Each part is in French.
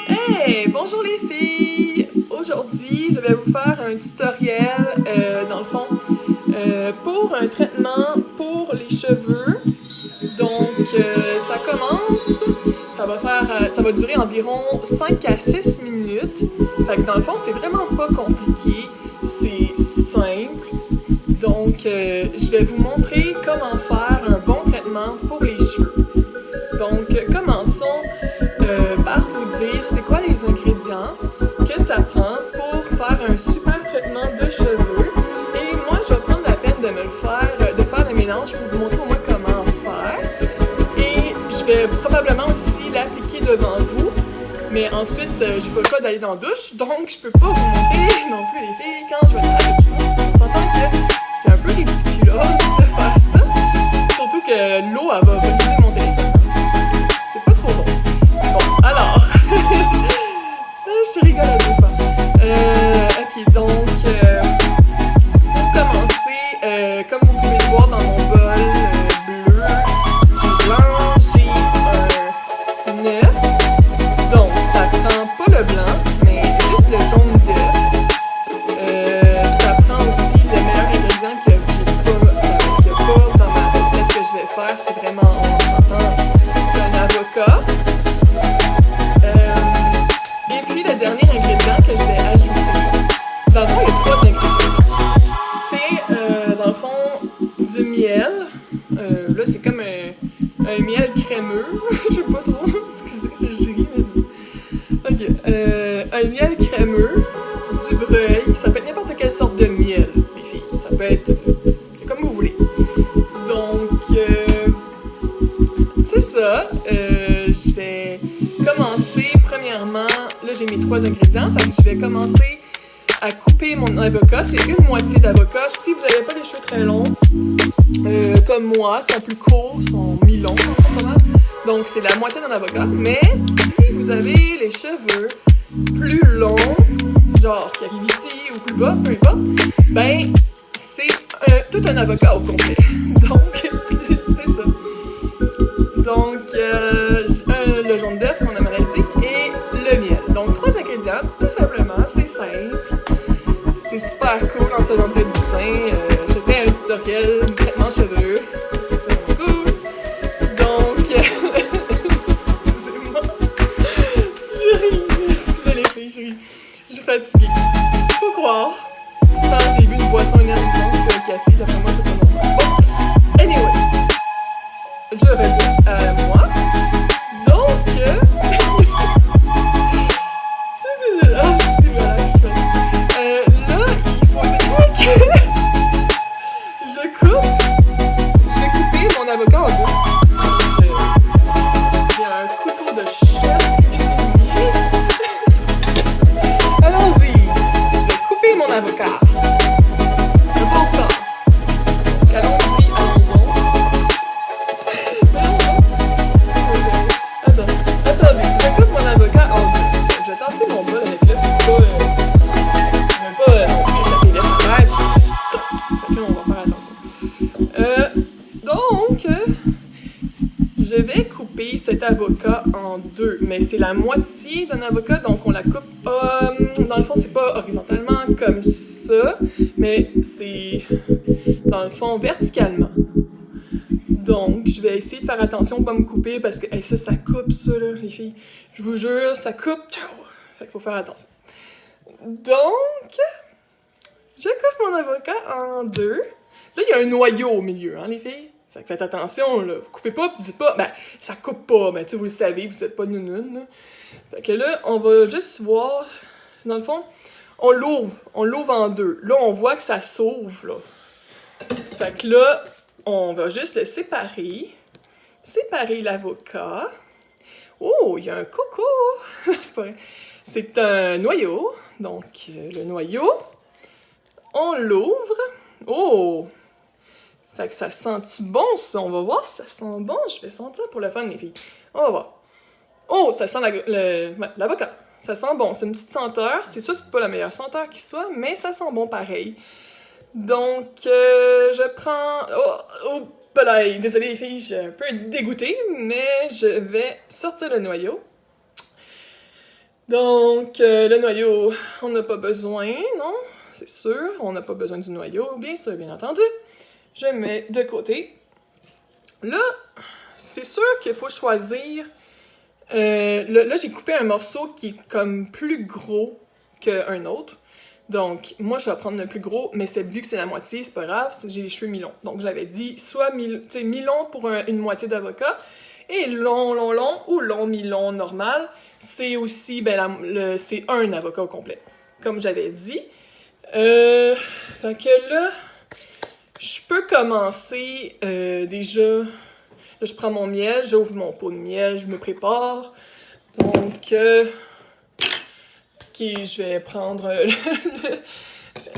Hey, bonjour les filles! Aujourd'hui, je vais vous faire un tutoriel, dans le fond, pour un traitement pour les cheveux. Donc, ça commence, ça va durer environ 5 à 6 minutes. Fait que dans le fond, c'est vraiment pas compliqué, c'est simple. Donc, je vais vous montrer comment faire un bon traitement pour les cheveux. Donc, commençons par vous dire c'est quoi les ingrédients que ça prend pour faire un super traitement de cheveux. Et moi, je vais prendre la peine de faire le mélange pour vous montrer au moins comment faire. Et je vais probablement aussi l'appliquer devant vous. Mais ensuite, j'ai pas le choix d'aller dans la douche, donc je peux pas vous montrer non plus les filles quand je vais être avec vous. On s'entend que c'est un peu ridicule de faire ça. Surtout que l'eau, elle va briser mon téléphone. C'est pas trop bon. Bon, alors. Je rigole à deux fois. Ok, donc, pour commencer, comme vous pouvez le voir dans mon bol bleu et blanc, j'ai un œuf. Donc, ça prend pas le blanc, mais juste le jaune d'œuf. Ça prend aussi le meilleur ingrédient qu'il y a pas dans ma recette que je vais faire. C'est vraiment, on s'entend, c'est un avocat. Et puis, le dernier ingrédient que je vais ajouter, dans le fond, il y a 3 ingrédients. C'est, dans le fond, du miel. Là, c'est comme un miel crémeux. Je sais pas trop. Excusez si je ris, mais... Ok. Un miel crémeux, du breuil. Ça peut être n'importe quelle sorte de miel, les filles. Ça peut être comme vous voulez. Donc, c'est ça. Je vais commencer premièrement. Là, j'ai mes 3 ingrédients. Fait que je vais commencer à couper mon avocat. C'est une moitié d'avocat. Si vous n'avez pas les cheveux très longs, comme moi, sont plus courts, sont mi-longs, donc c'est la moitié d'un avocat. Mais si vous avez les cheveux plus longs, genre qui arrivent ici ou plus bas, peu importe, ben c'est tout un avocat au complet. Donc, c'est ça. Donc, le jaune d'œuf, mon amaretto, et le miel. Donc, 3 ingrédients, tout simplement, c'est simple. C'est super cool en ce vendredi saint. Je fais un tutoriel de traitement cheveux. C'est cool. Donc, excusez-moi. Je ris. Excusez les filles, je ris. Je suis fatiguée. Faut croire. Pourtant, j'ai bu une boisson énergisante, un café, d'après moi, c'est pas normal. Bon, anyway. Je reviens à moi. Donc, je vais couper mon avocat en deux. Il y a un couteau de chef cuisinier. Allons-y. Je vais couper mon avocat. Le bon temps. Allons-y, attendez, je coupe mon avocat en deux. Je vais tasser mon bol avec le couteau. Je vais pas non plus échapper les affaires. Là, on va faire attention. Donc, je vais couper cet avocat en deux, mais c'est la moitié d'un avocat, donc on la coupe, dans le fond, c'est pas horizontalement comme ça, mais c'est, dans le fond, verticalement. Donc, je vais essayer de faire attention de pas me couper, parce que hey, ça coupe, ça, là, les filles. Je vous jure, ça coupe. Ciao! Fait qu'il faut faire attention. Donc, je coupe mon avocat en deux. Là, il y a un noyau au milieu, hein, les filles? Fait que faites attention, là. Vous coupez pas, pis dites pas, ben, ça coupe pas, mais tu sais, vous le savez, vous êtes pas nounoun, là. Fait que là, on va juste voir, dans le fond, on l'ouvre en deux. Là, on voit que ça s'ouvre, là. Fait que là, on va juste le séparer l'avocat. Oh, il y a un coco! C'est pas vrai. C'est un noyau, donc le noyau, on l'ouvre. Oh! Fait que ça sent-tu bon, ça? On va voir si ça sent bon. Je vais sentir pour le fun, les filles. On va voir. Oh, ça sent l'avocat. Ça sent bon. C'est une petite senteur. C'est sûr, c'est pas la meilleure senteur qui soit, mais ça sent bon pareil. Donc, je prends... Oh, désolée, les filles, je suis un peu dégoûtée, mais je vais sortir le noyau. Donc, le noyau, on n'a pas besoin, non? C'est sûr, on n'a pas besoin du noyau, bien sûr, bien entendu. Je mets de côté. Là, c'est sûr qu'il faut choisir... là, j'ai coupé un morceau qui est comme plus gros qu'un autre. Donc, moi, je vais prendre le plus gros, mais vu que c'est la moitié, c'est pas grave, j'ai les cheveux mi-longs. Donc, j'avais dit soit mi-long pour une moitié d'avocat, et long, long, long, ou long, mi-long, normal, c'est aussi, c'est un avocat au complet, comme j'avais dit. Fait que là, je peux commencer déjà... Là, je prends mon miel, j'ouvre mon pot de miel, je me prépare. Donc, ok, je vais prendre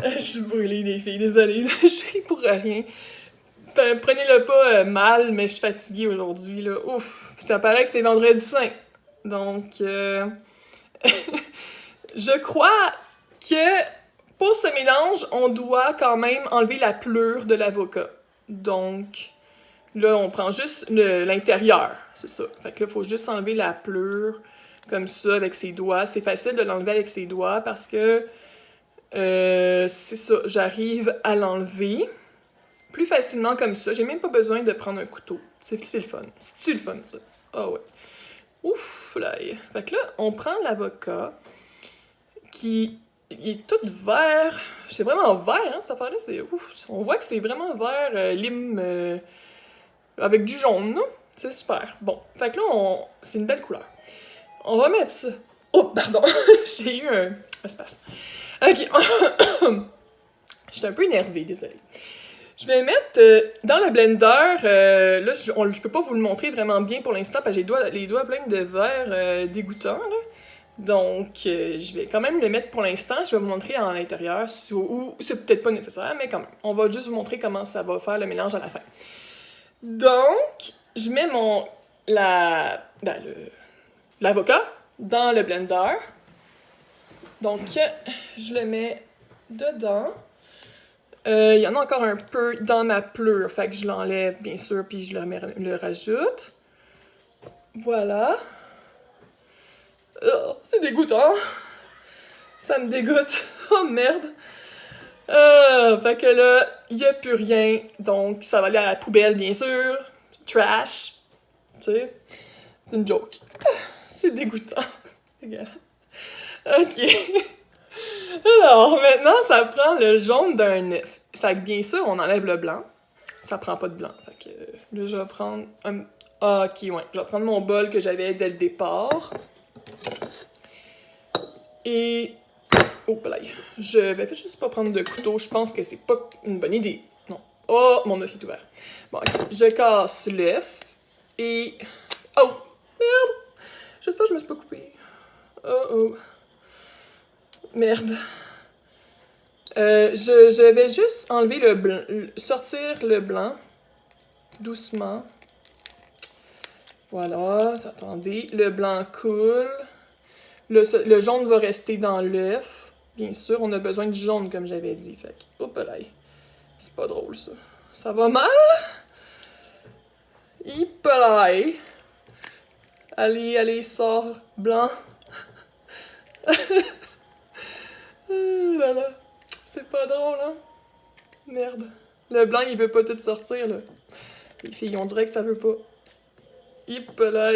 je suis brûlée, les filles, désolée, je ris pour rien. Prenez-le pas mal, mais je suis fatiguée aujourd'hui, là. Ouf, ça paraît que c'est vendredi saint. Donc, je crois que pour ce mélange, on doit quand même enlever la pleure de l'avocat. Donc, là, on prend juste l'intérieur, c'est ça. Fait que là, il faut juste enlever la pleure comme ça avec ses doigts. C'est facile de l'enlever avec ses doigts parce que, c'est ça, j'arrive à l'enlever plus facilement comme ça. J'ai même pas besoin de prendre un couteau. C'est le fun. C'est-tu le fun, ça? Ah ouais. Ouf, là. Fait que là, on prend l'avocat qui est tout vert. C'est vraiment vert, hein, cette affaire-là. On voit que c'est vraiment vert, lime, avec du jaune, là. C'est super. Bon, fait que là, c'est une belle couleur. On va mettre ça. Oh, pardon. J'ai eu un spasme. Ok. J'étais un peu énervée, désolée. Je vais mettre dans le blender, là, je peux pas vous le montrer vraiment bien pour l'instant parce que j'ai les doigts pleins de verre dégoûtant, là. Donc, je vais quand même le mettre pour l'instant. Je vais vous montrer à l'intérieur, ou c'est peut-être pas nécessaire, mais quand même. On va juste vous montrer comment ça va faire le mélange à la fin. Donc, je mets l'avocat dans le blender. Donc, je le mets dedans. Il y en a encore un peu dans ma pleure, fait que je l'enlève, bien sûr, puis je le rajoute. Voilà. Oh, c'est dégoûtant. Ça me dégoûte. Oh, merde. Fait que là, il n'y a plus rien, donc ça va aller à la poubelle, bien sûr. Trash. Tu sais, c'est une joke. C'est dégoûtant. C'est dégueulasse. Ok. Alors, maintenant, ça prend le jaune d'un œuf. Fait que bien sûr, on enlève le blanc. Ça prend pas de blanc. Fait que là, je vais prendre un... Ah, ok, ouais. Je vais prendre mon bol que j'avais dès le départ. Et... Oh, là. Je vais juste pas prendre de couteau. Je pense que c'est pas une bonne idée. Non. Oh, mon œuf est ouvert. Bon, ok. Je casse l'œuf. Et... Oh! Merde! J'espère que je me suis pas coupée. Oh. Merde. Je vais juste enlever le blanc, sortir le blanc, doucement. Voilà, attendez, le blanc coule. Le jaune va rester dans l'œuf. Bien sûr, on a besoin du jaune, comme j'avais dit. Fait que, hop là, c'est pas drôle, ça. Ça va mal? Hip là. Allez, sors, blanc. Là. C'est pas drôle, hein? Merde. Le blanc, il veut pas tout sortir, là. Les filles, on dirait que ça veut pas. Hip là.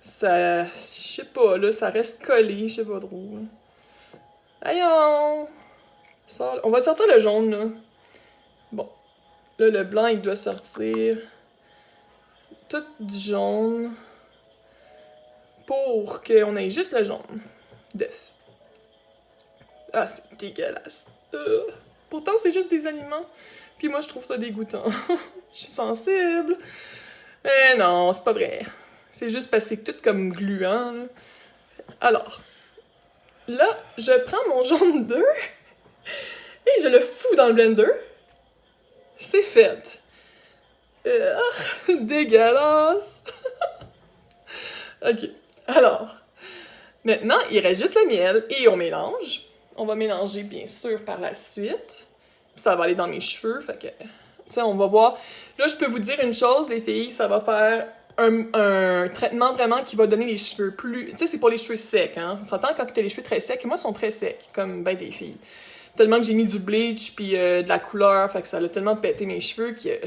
Ça... Je sais pas, là, ça reste collé, je sais pas trop. Aïe! On va sortir le jaune, là. Bon. Là, le blanc, il doit sortir. Tout du jaune. Pour qu'on ait juste le jaune d'œuf. Ah, c'est dégueulasse. Pourtant, c'est juste des aliments. Puis moi, je trouve ça dégoûtant. Je suis sensible. Mais non, c'est pas vrai. C'est juste parce que c'est tout comme gluant, là. Alors, là, je prends mon jaune d'œuf et je le fous dans le blender. C'est fait. Dégueulasse. Ok, alors, maintenant, il reste juste le miel et on mélange. On va mélanger, bien sûr, par la suite. Ça va aller dans mes cheveux, fait que... Tu sais, on va voir. Là, je peux vous dire une chose, les filles, ça va faire un traitement vraiment qui va donner les cheveux plus... Tu sais, c'est pour les cheveux secs, hein. On s'entend quand t'as les cheveux très secs. Moi, ils sont très secs, comme ben des filles. Tellement que j'ai mis du bleach puis de la couleur, fait que ça a tellement pété mes cheveux que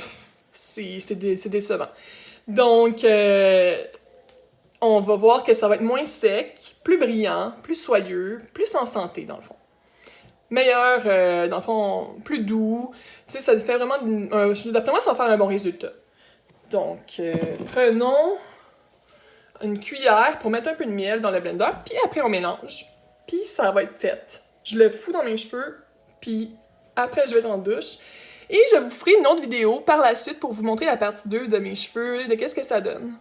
c'est décevant. Donc, on va voir que ça va être moins sec, plus brillant, plus soyeux, plus en santé, dans le fond. Meilleur, dans le fond, plus doux. Tu sais, ça fait vraiment... d'après moi, ça va faire un bon résultat. Donc, prenons une cuillère pour mettre un peu de miel dans le blender, puis après, on mélange. Puis ça va être fait. Je le fous dans mes cheveux, puis après, je vais dans la douche. Et je vous ferai une autre vidéo par la suite pour vous montrer la partie 2 de mes cheveux, de qu'est-ce que ça donne.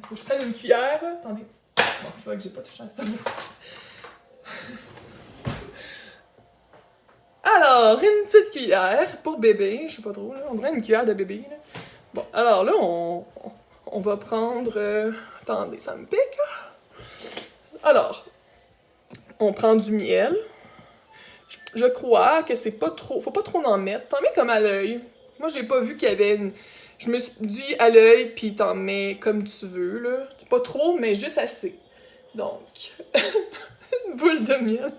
Faut que je prenne une cuillère, là. Attendez. Bon, fuck, j'ai pas touché à ça. Alors, une petite cuillère pour bébé, je sais pas trop, là. On dirait une cuillère de bébé, là. Bon, alors là, on va prendre... attendez, ça me pique, là. Alors, on prend du miel. Je crois que c'est pas trop... Faut pas trop en mettre. T'en mets comme à l'œil. Moi, j'ai pas vu qu'il y avait une... Je me suis dit à l'œil, puis t'en mets comme tu veux, là. C'est pas trop, mais juste assez. Donc, une boule de miel.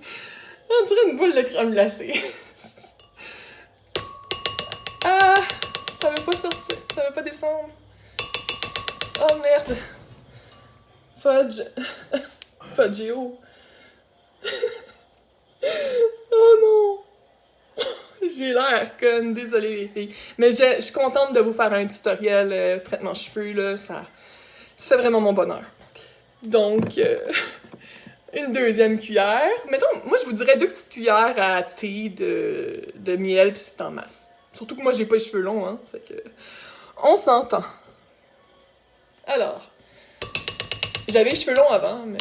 On dirait une boule de crème glacée. Ah! Ça veut pas sortir. Ça veut pas descendre. Oh merde. Fudge. Fudgeo. Oh non! J'ai l'air conne, désolée les filles. Mais je suis contente de vous faire un tutoriel traitement cheveux, là. Ça fait vraiment mon bonheur. Donc, une deuxième cuillère. Mettons, moi je vous dirais 2 petites cuillères à thé de miel, puis c'est en masse. Surtout que moi j'ai pas les cheveux longs, hein. Fait que. On s'entend. Alors. J'avais les cheveux longs avant, mais.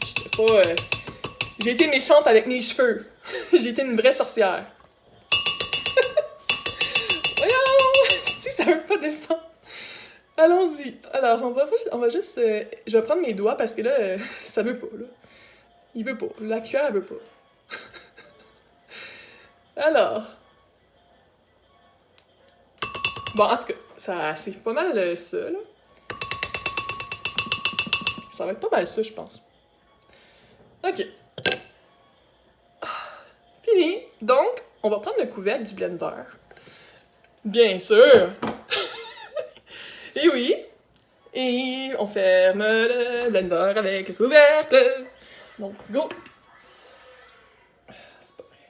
J'étais pas. J'ai été méchante avec mes cheveux. J'ai été une vraie sorcière. Voyons! Si ça veut pas descendre. Allons-y. Alors, on va juste... je vais prendre mes doigts parce que là, ça veut pas, là. Il veut pas. La cuillère, elle veut pas. Alors. Bon, en tout cas, c'est pas mal ça, là. Ça va être pas mal ça, je pense. OK. Fini. Donc, on va prendre le couvercle du blender. Bien sûr! Et oui! Et on ferme le blender avec le couvercle. Donc, go! C'est pas vrai.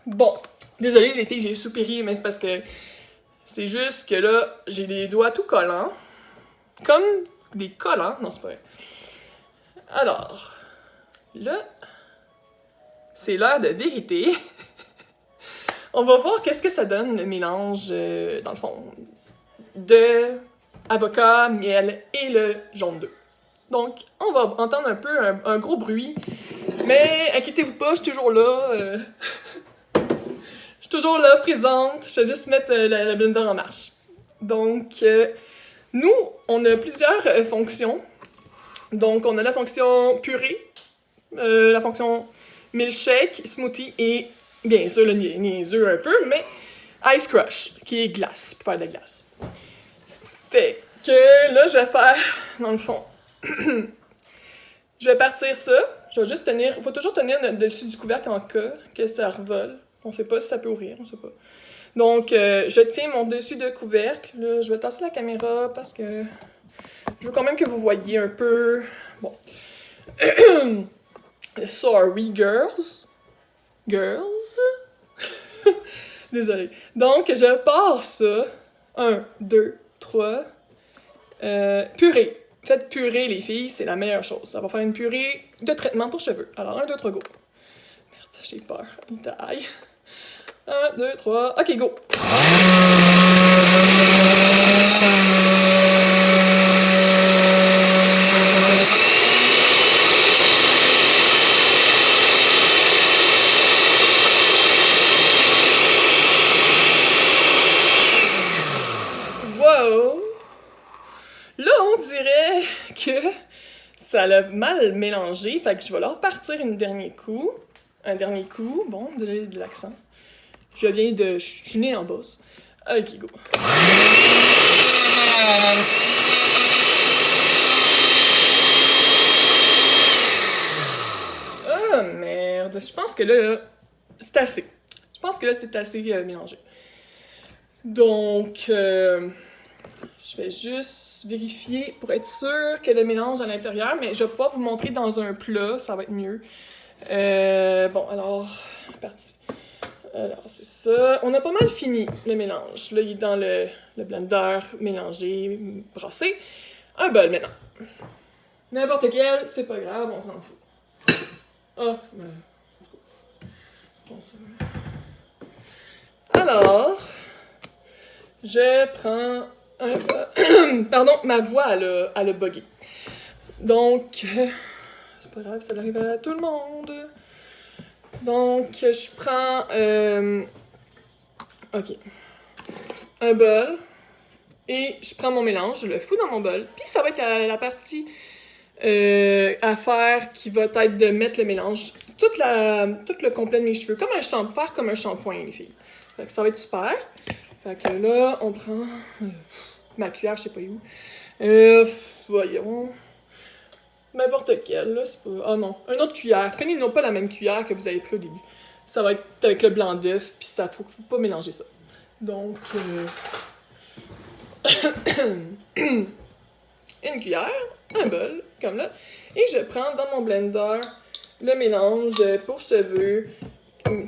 Bon, désolée les filles, j'ai soupiré, mais c'est parce que c'est juste que là, j'ai les doigts tout collants. Comme des collants. Non, c'est pas vrai. Alors, là, c'est l'heure de vérité. On va voir qu'est-ce que ça donne, le mélange, dans le fond, de avocat, miel et le jaune d'œuf. Donc, on va entendre un peu un gros bruit, mais inquiétez-vous pas, je suis toujours là. Je suis toujours là, présente. Je vais juste mettre le blender en marche. Donc, nous, on a plusieurs fonctions. Donc, on a la fonction purée, la fonction milkshake, smoothie et, bien sûr, le niaiseux un peu, mais ice crush, qui est glace, pour faire de la glace. Fait que là, je vais faire, dans le fond, je vais partir ça. Je vais juste tenir, faut toujours tenir dessus du couvercle en cas que ça revole. On sait pas si ça peut ouvrir, on sait pas. Donc, je tiens mon dessus de couvercle. Là, je vais tasser la caméra parce que je veux quand même que vous voyez un peu. Bon. Sorry, girls. Girls. Désolée. Donc, je pars ça. 1, 2, 3. Purée. Faites purée, les filles, c'est la meilleure chose. Ça va faire une purée de traitement pour cheveux. Alors, 1, 2, 3, go. Merde, j'ai peur. Il taille. 1, 2, 3. OK, go. Wow! Là, on dirait que ça l'a mal mélangé, fait que je vais leur partir un dernier coup. Un dernier coup. Bon, désolé de l'accent. Je suis née en Beauce. Ok, go. Ah, merde. Je pense que là, c'est assez. Je pense que là, c'est assez mélangé. Donc, je vais juste vérifier pour être sûr que le mélange à l'intérieur, mais je vais pouvoir vous montrer dans un plat, ça va être mieux. Bon, alors, parti. Alors, c'est ça. On a pas mal fini le mélange. Là, il est dans le blender, mélangé, brassé. Un bol maintenant. N'importe quel, c'est pas grave, on s'en fout. Ah, ben, bon, ça. Alors, je prends un bol. Pardon, ma voix, elle a bugué. Donc, c'est pas grave, ça arrive à tout le monde. Donc, je prends. Ok. Un bol. Et je prends mon mélange, je le fous dans mon bol. Puis ça va être la partie à faire qui va être de mettre le mélange, tout le complet de mes cheveux, comme un shampoing, faire comme un shampoing, les filles. Fait que ça va être super. Fait que là, on prend ma cuillère, je sais pas où. Voyons. N'importe quelle, là, c'est pas... Ah non, une autre cuillère. Prenez non pas la même cuillère que vous avez pris au début. Ça va être avec le blanc d'œuf, puis ça, faut pas mélanger ça. Donc, une cuillère, un bol, comme là, et je prends dans mon blender le mélange pour cheveux,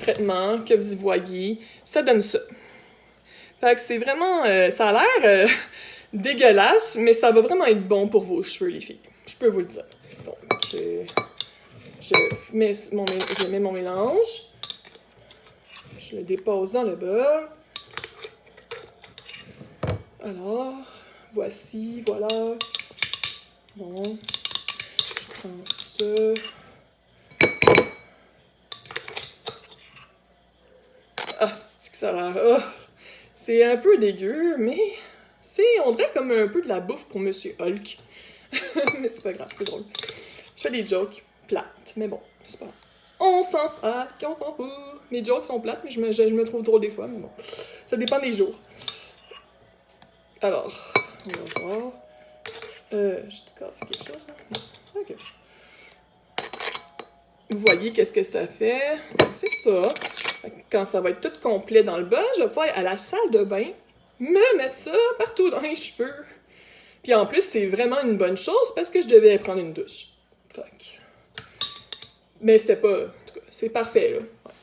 traitement que vous voyez, ça donne ça. Fait que c'est vraiment, ça a l'air dégueulasse, mais ça va vraiment être bon pour vos cheveux, les filles. Je peux vous le dire. Donc, je mets mon mélange, je le dépose dans le bol. Alors, voici, voilà. Bon, je prends ça. Ah, c'est que ça a l'air... Oh, c'est un peu dégueu, mais on dirait comme un peu de la bouffe pour Monsieur Hulk. Mais c'est pas grave, c'est drôle. Je fais des jokes plates, mais bon, c'est pas grave. On s'en sac, on s'en fout. Mes jokes sont plates, mais je me trouve drôle des fois, mais bon. Ça dépend des jours. Alors, on va voir. J'ai cassé quelque chose, là? Ok. Vous voyez qu'est-ce que ça fait? C'est ça. Quand ça va être tout complet dans le bol, je vais pouvoir aller à la salle de bain, me mettre ça partout dans les cheveux. Puis en plus, c'est vraiment une bonne chose parce que je devais prendre une douche. Fait que... Mais c'était pas... En tout cas, c'est parfait, là. Ouais.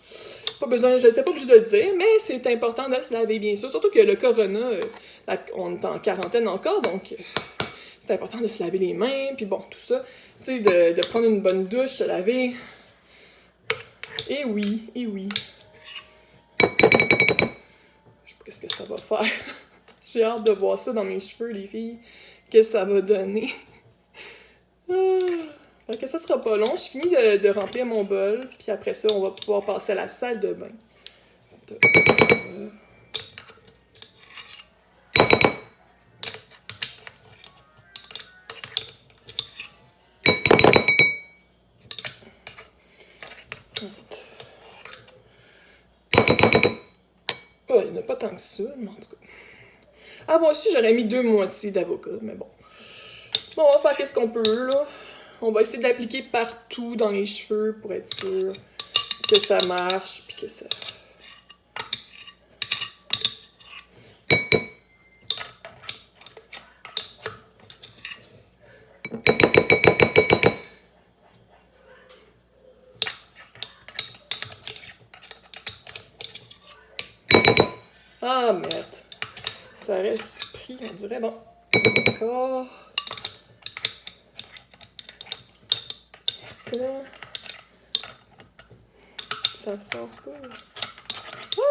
Pas besoin... J'étais pas obligée de le dire, mais c'est important de se laver bien sûr. Surtout que le corona, on est en quarantaine encore, donc... c'est important de se laver les mains, puis bon, tout ça. Tu sais, de prendre une bonne douche, se laver. Et oui, et oui. Je sais pas qu'est-ce que ça va faire. J'ai hâte de voir ça dans mes cheveux, les filles. Qu'est-ce que ça va donner. Fait que ça sera pas long. Je finis de remplir mon bol, puis après ça, on va pouvoir passer à la salle de bain. Oh, il n'y en a pas tant que ça, mais en tout cas. Ah bon, aussi, j'aurais mis 2 moitiés d'avocat, mais bon. Bon, on va faire qu'est-ce qu'on peut, là. On va essayer de l'appliquer partout dans les cheveux pour être sûr que ça marche, puis que ça... Ah, merde. Ça reste pris, on dirait. Bon. Encore. Ça sort pas. Ah!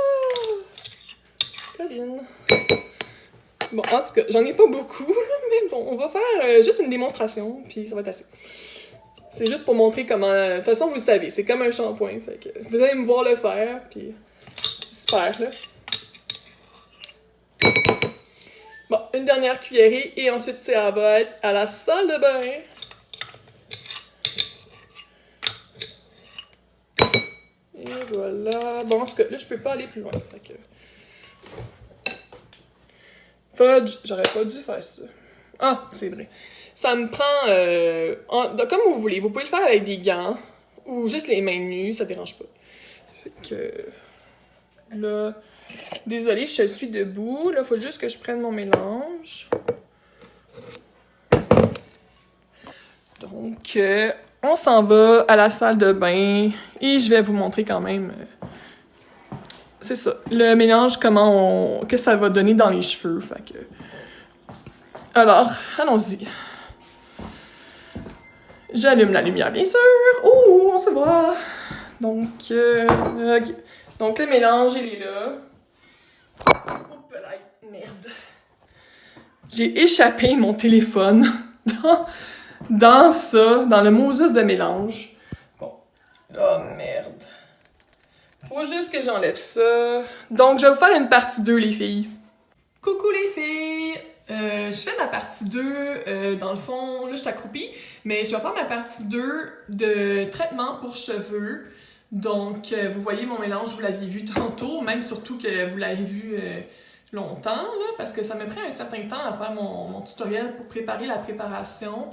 Colline. Bon, en tout cas, j'en ai pas beaucoup, mais bon, on va faire juste une démonstration, puis ça va être assez. C'est juste pour montrer comment... De toute façon, vous le savez, c'est comme un shampoing, fait que vous allez me voir le faire, puis c'est super, là. Bon, une dernière cuillerée, et ensuite, ça va être à la salle de bain. Et voilà. Bon, en tout cas, là, je peux pas aller plus loin, fait que... Fudge, j'aurais pas dû faire ça. Ah, c'est vrai. Ça me prend... comme vous voulez. Vous pouvez le faire avec des gants ou juste les mains nues, ça dérange pas. Fait que... Là... Désolée, je suis debout. Là, faut juste que je prenne mon mélange. Donc, on s'en va à la salle de bain et je vais vous montrer quand même... c'est ça, le mélange, que ça va donner dans les cheveux, fait que... Alors, allons-y. J'allume la lumière, bien sûr. Ouh, on se voit. Donc, ok. Donc, le mélange, il est là. Oups là, merde. J'ai échappé mon téléphone dans le Moses de mélange. Bon. Oh, merde. Faut juste que j'enlève ça. Donc, je vais vous faire une partie 2, les filles. Coucou les filles! Je fais ma partie 2, dans le fond, là je suis accroupie, mais je vais faire ma partie 2 de traitement pour cheveux. Donc, vous voyez mon mélange, vous l'aviez vu tantôt, même surtout que vous l'avez vu longtemps, là, parce que ça m'a pris un certain temps à faire mon tutoriel pour préparer la préparation.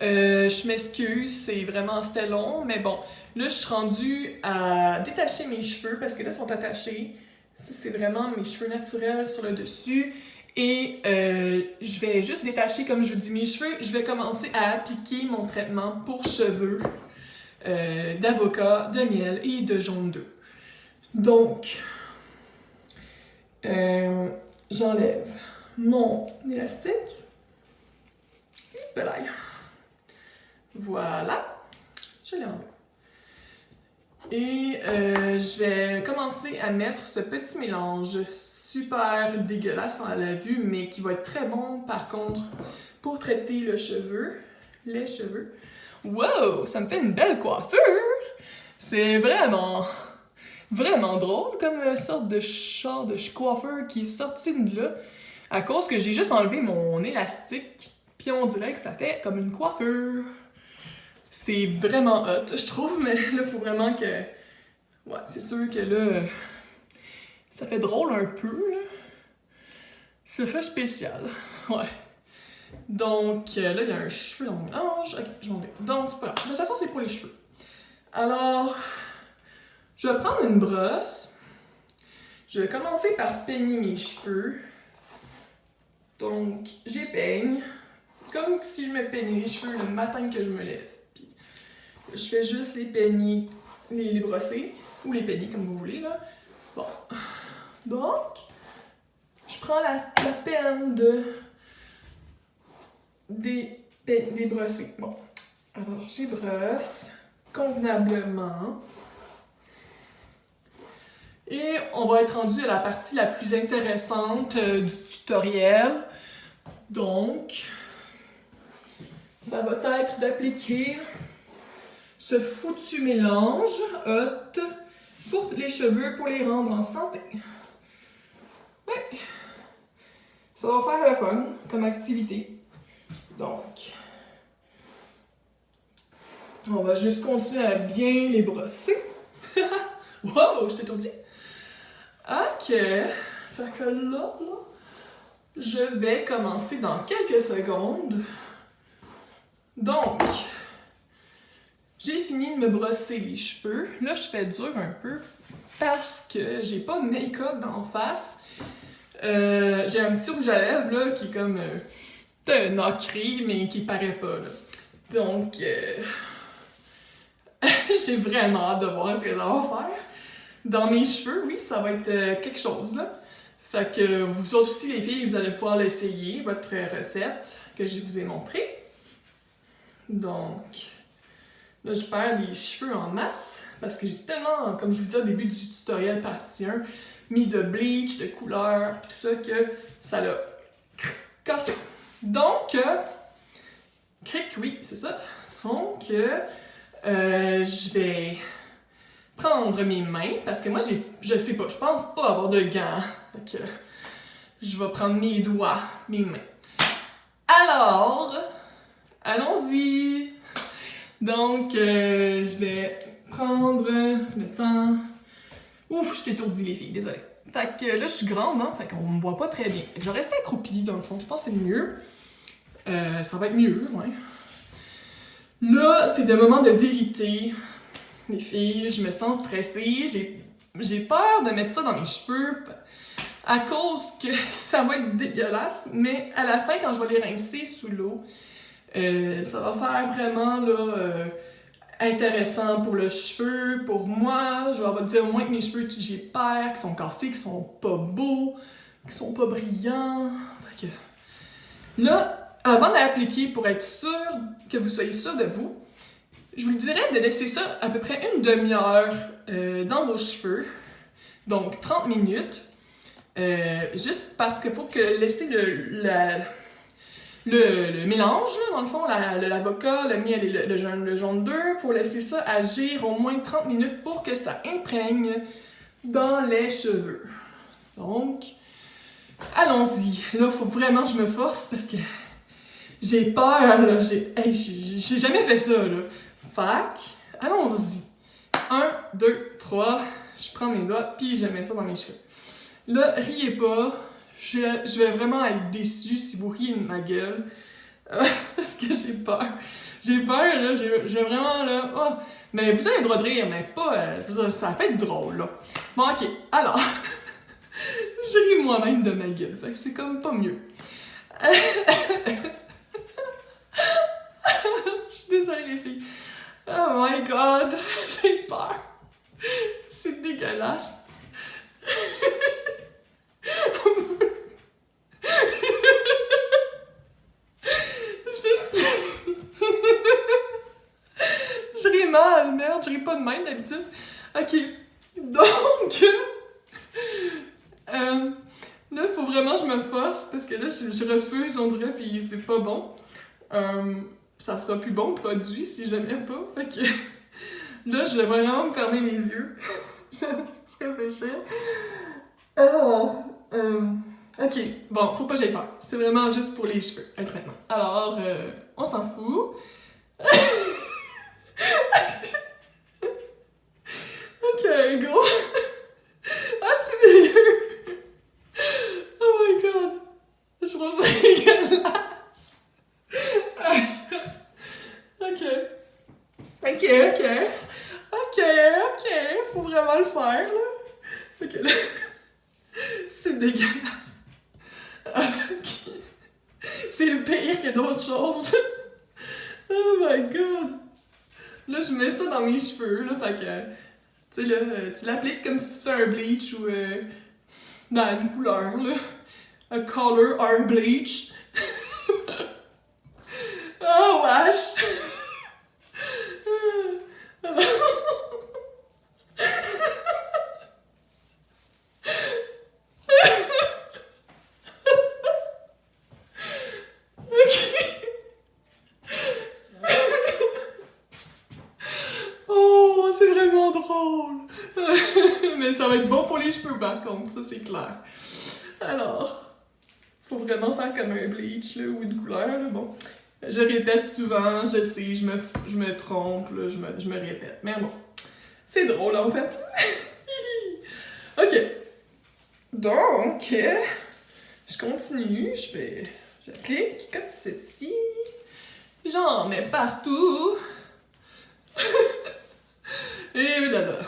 Je m'excuse, c'était long, mais bon, là je suis rendue à détacher mes cheveux parce que là ils sont attachés. Ça, c'est vraiment mes cheveux naturels sur le dessus. Et je vais juste détacher, comme je vous dis, mes cheveux. Je vais commencer à appliquer mon traitement pour cheveux d'avocat, de miel et de jaune d'œuf. Donc, j'enlève mon élastique. Et voilà, je l'ai enlevé. Et je vais commencer à mettre ce petit mélange super dégueulasse à la vue, mais qui va être très bon par contre pour traiter les cheveux. Wow, ça me fait une belle coiffure! C'est vraiment drôle comme sorte de char de coiffeur qui est sorti de là à cause que j'ai juste enlevé mon élastique, puis on dirait que ça fait comme une coiffure. C'est vraiment hot, je trouve, mais là, faut vraiment que... Ouais, c'est sûr que là, ça fait drôle un peu, là. Ça fait spécial, ouais. Donc, là, il y a un cheveu dans mon mélange. Ok, je m'en vais. Donc, c'est pas grave. De toute façon, c'est pour les cheveux. Alors, je vais prendre une brosse. Je vais commencer par peigner mes cheveux. Donc, j'épeigne. Comme si je me peignais les cheveux le matin que je me lève. Puis, je fais juste les peigner, les brosser. Ou les peigner comme vous voulez, là. Bon. Donc, je prends la peine des brosser. Bon. Alors, j'y brosse convenablement. Et on va être rendu à la partie la plus intéressante du tutoriel. Donc, ça va être d'appliquer ce foutu mélange hot pour les cheveux, pour les rendre en santé. Ouais. Ça va faire le fun comme activité. Donc, on va juste continuer à bien les brosser. Wow, je t'ai tout dit. Ok. Fait que là, je vais commencer dans quelques secondes. Donc, j'ai fini de me brosser les cheveux. Là, je fais dur un peu parce que j'ai pas de make-up d'en face. J'ai un petit rouge à lèvres là, qui est comme nacré, mais qui paraît pas. Là. Donc, j'ai vraiment hâte de voir ce que ça va faire. Dans mes cheveux, oui, ça va être quelque chose. Là. Fait que vous autres aussi, les filles, vous allez pouvoir l'essayer, votre recette que je vous ai montrée. Donc, là, je perds des cheveux en masse parce que j'ai tellement, comme je vous disais au début du tutoriel partie 1, mis de bleach, de couleur, tout ça, que ça l'a cassé. Donc, cric, oui, c'est ça. Donc, je vais prendre mes mains, parce que moi, je sais pas, je pense pas avoir de gants. Donc, je vais prendre mes doigts, mes mains. Alors, allons-y! Donc, je vais prendre le temps... Ouf, je t'ai étourdi les filles, désolée. Fait que là, je suis grande, hein, fait qu'on me voit pas très bien. Fait que je vais rester accroupie, dans le fond, je pense que c'est mieux. Ça va être mieux, ouais. Là, c'est le moment de vérité. Les filles, je me sens stressée, j'ai peur de mettre ça dans mes cheveux à cause que ça va être dégueulasse, mais à la fin, quand je vais les rincer sous l'eau, ça va faire vraiment là, intéressant pour le cheveu, pour moi. Je vais dire au moins que mes cheveux que j'ai perds, qui sont cassés, qui sont pas beaux, qui sont pas brillants. Fait que... Là, avant d'appliquer, pour être sûr que vous soyez sûr de vous, je vous dirais de laisser ça à peu près une demi-heure dans vos cheveux, donc 30 minutes, juste parce qu'il faut que laisser le mélange, là, dans le fond, l'avocat, le miel et le jaune d'œuf, il faut laisser ça agir au moins 30 minutes pour que ça imprègne dans les cheveux. Donc, allons-y. Là, il faut vraiment que je me force parce que j'ai peur, là. J'ai jamais fait ça, là. Fac, allons-y. 1, 2, 3, je prends mes doigts, puis je mets ça dans mes cheveux. Là, riez pas. Je vais vraiment être déçue si vous riez de ma gueule. Parce que j'ai peur. J'ai peur, là. J'ai vraiment, là... Oh. Mais vous avez le droit de rire, mais pas... je veux dire, ça va être drôle, là. Bon, OK. Alors... je ris moi-même de ma gueule. Fait que c'est comme pas mieux. Je suis désolée, les filles. Oh my God! J'ai peur. C'est dégueulasse. Je ris mal, merde, je ris pas de même d'habitude. Ok, donc, là, il faut vraiment que je me force parce que là, je refuse, on dirait, puis c'est pas bon. Ça sera plus bon le produit si je le mets pas. Fait que là, je vais vraiment me fermer les yeux. Je vais juste réfléchir. Alors, ok, bon, faut pas que j'aie peur. C'est vraiment juste pour les cheveux, un traitement. Alors, on s'en fout. Ok, go! Ah, c'est dégueu! Oh my God! Je trouve ça dégueulasse! Ok. Faut vraiment le faire, là. Ok, là. C'est dégueulasse. Ok. C'est pire que d'autres choses. Oh my God! Là, je mets ça dans mes cheveux, là, fait que... Tu sais, là, tu l'appliques comme si tu fais un bleach ou... dans une couleur, là. A color or bleach. Oh, wesh! Oh, c'est vraiment drôle! Mais ça va être bon pour les cheveux, par contre, ça c'est clair. Alors, faut vraiment faire comme un bleach, là, ou une couleur, là, bon. Je répète souvent, je sais, je me trompe, là, je me répète. Mais bon, c'est drôle, en fait. Ok. Donc, je continue, j'applique comme ceci. J'en mets partout. Et là.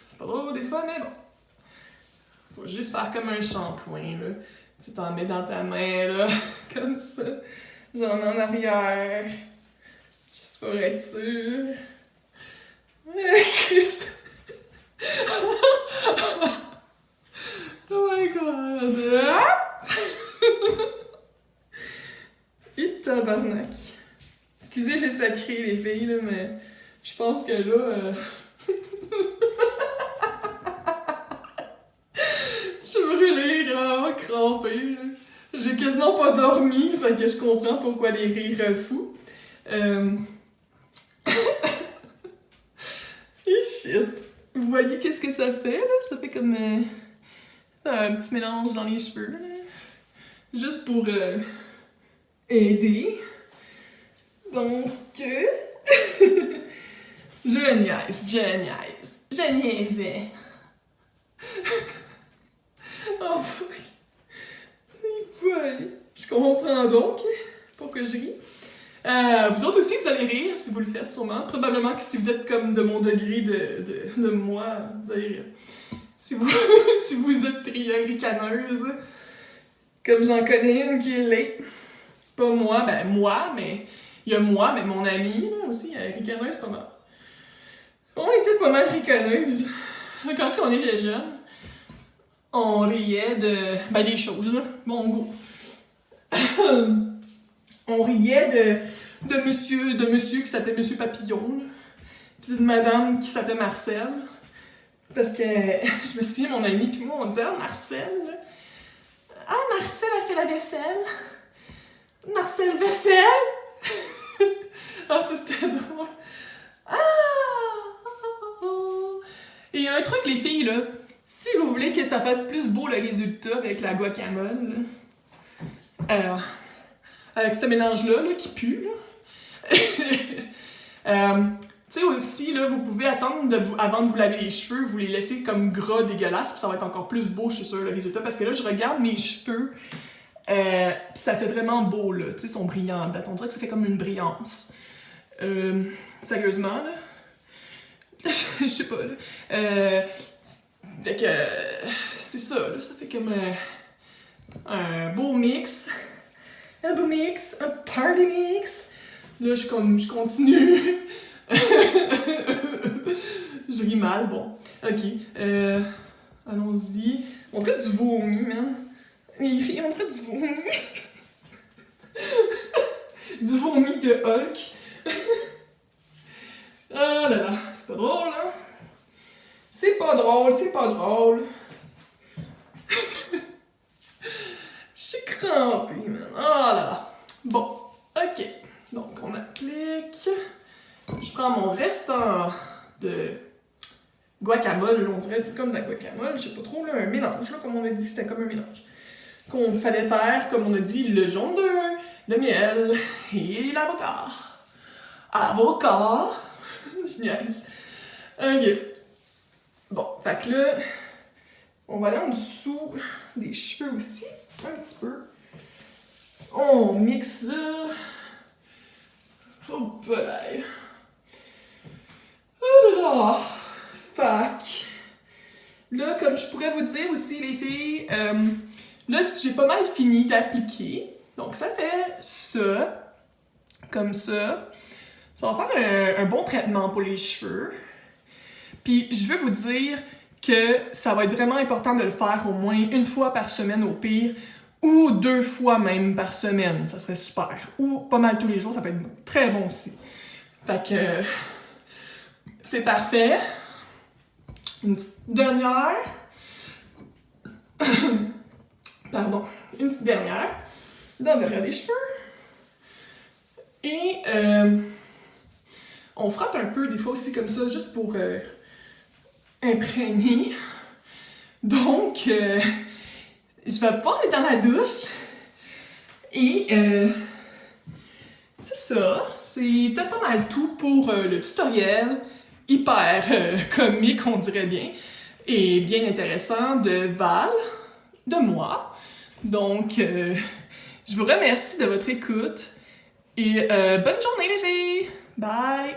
C'est pas drôle des fois, mais bon. Faut juste faire comme un shampoing, là. Tu t'en mets dans ta main, là, comme ça. Genre en arrière. Juste pour être sûr. Oh my God! Et tabarnak! Excusez, j'ai sacré les filles, là, mais je pense que là... je suis brûlée, vraiment crampée, là. J'ai quasiment pas dormi, fait que je comprends pourquoi les rires fous. Et shit! Vous voyez qu'est-ce que ça fait, là? Ça fait comme un petit mélange dans les cheveux, là. Juste pour aider. Donc, je niaise. Oh, fuck. Ouais. Je comprends donc pourquoi je ris. Vous autres aussi, vous allez rire si vous le faites, sûrement. Probablement que si vous êtes comme de mon degré de moi, vous allez rire. Si vous, si vous êtes ricaneuse, comme j'en connais une qui l'est. Pas moi, mais il y a moi, mais mon amie là, aussi, elle est ricaneuse pas mal. On était pas mal ricaneuses. Quand on était jeunes, on riait des choses, là. Bon, gros. On riait de monsieur qui s'appelait Monsieur Papillon, là. Puis de madame qui s'appelait Marcel. Parce que je me souviens, mon ami puis moi, on disait « Ah, Marcel! » Ah, Marcel a fait la vaisselle! Marcel Vaisselle! Ah, ça c'était drôle! Ah! Et il y a un truc, les filles, là. Si vous voulez que ça fasse plus beau le résultat avec la guacamole, là, avec ce mélange-là là, qui pue, là. Tu sais aussi, là, vous pouvez attendre avant de vous laver les cheveux, vous les laisser comme gras dégueulasses, puis ça va être encore plus beau, je suis sûre, le résultat. Parce que là, je regarde mes cheveux, puis ça fait vraiment beau, là. Tu sais, ils sont brillants. On dirait que ça fait comme une brillance. Sérieusement, là. Je sais pas, là. Fait que, c'est ça, là. Ça fait comme un beau mix. Un beau mix, un party mix. Là, je continue. Je ris mal, bon. Ok. Allons-y. On dirait du vomi, man. Les filles, on dirait du vomi. Du vomi de Hulk. Ah là là, c'est pas drôle, hein? C'est pas drôle, c'est pas drôle. Je suis crampée, man. Ah là là. Bon, ok. Donc, on applique. Je prends mon restant de guacamole. On dirait que c'est comme de la guacamole. Je sais pas trop, là, un mélange, là, comme on a dit, c'était comme un mélange. Qu'on fallait faire, comme on a dit, le jaune d'œuf, le miel et l'avocat. Avocat! Je niaise. Ok. Bon, fait que là, on va aller en dessous des cheveux aussi, un petit peu. On mixe ça. Oh boy. Oh là là. Fuck. Là, comme je pourrais vous dire aussi, les filles, là, j'ai pas mal fini d'appliquer. Donc, ça fait ça. Comme ça. Ça va faire un bon traitement pour les cheveux. Puis, je veux vous dire que ça va être vraiment important de le faire au moins une fois par semaine au pire, ou 2 fois même par semaine. Ça serait super. Ou pas mal tous les jours, ça peut être très bon aussi. Fait que c'est parfait. Une petite dernière. Pardon. Une petite dernière. Dans le derrière des cheveux. Et on frotte un peu des fois aussi comme ça, juste pour imprégner. Donc, je vais pouvoir aller dans la douche. Et c'est ça. C'est peut-être pas mal tout pour le tutoriel. Hyper comique, on dirait bien. Et bien intéressant de Val, de moi. Donc, je vous remercie de votre écoute. Et bonne journée les filles! Bye!